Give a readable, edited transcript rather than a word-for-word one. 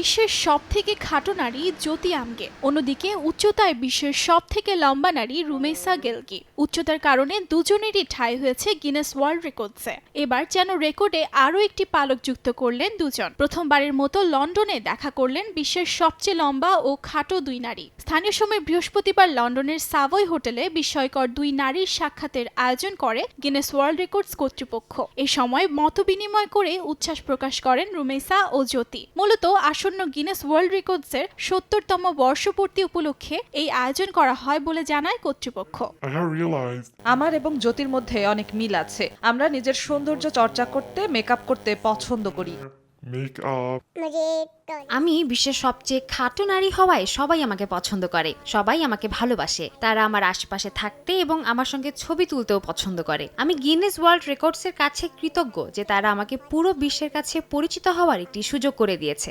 বিশ্বের সবথেকে খাটো নারী জ্যোতি আমগে, অন্যদিকে উচ্চতায় বিশ্বের সবথেকে লম্বা নারী রুমেইসা গেলকি। উচ্চতার কারণে দুজনেরই ঠাঁই হয়েছে গিনেস ওয়ার্ল্ড রেকর্ডসে। এবার যেন রেকর্ডে আরও একটি পালক যুক্ত করলেন দুজন। প্রথমবারের মতো লন্ডনে দেখা করলেন বিশ্বের সবচেয়ে লম্বা ও খাটো দুই নারী। স্থানীয় সময় বৃহস্পতিবার লন্ডনের সাভয় হোটেলে বিস্ময়কর দুই নারীর সাক্ষাতের আয়োজন করে গিনেস ওয়ার্ল্ড রেকর্ডস কর্তৃপক্ষ। এ সময় মতবিনিময় করে উচ্ছ্বাস প্রকাশ করেন রুমেইসা ও জ্যোতি। মূলত আসন্ন গিনেস ওয়ার্ল্ড রেকর্ডসের ৭০তম বর্ষপূর্তি উপলক্ষে এই আয়োজন করা হয় বলে জানায় কর্তৃপক্ষ। আমার এবং জ্যোতির মধ্যে অনেক মিল আছে। আমরা নিজের সৌন্দর্য চর্চা করতে, মেকআপ করতে পছন্দ করি। আমি বিশ্বের সবচেয়ে খাটো নারী হওয়ায় সবাই আমাকে পছন্দ করে, সবাই আমাকে ভালোবাসে। তারা আমার আশেপাশে থাকতে এবং আমার সঙ্গে ছবি তুলতেও পছন্দ করে। আমি গিনেস ওয়ার্ল্ড রেকর্ডসের কাছে কৃতজ্ঞ যে তারা আমাকে পুরো বিশ্বের কাছে পরিচিত হওয়ার একটি সুযোগ করে দিয়েছে।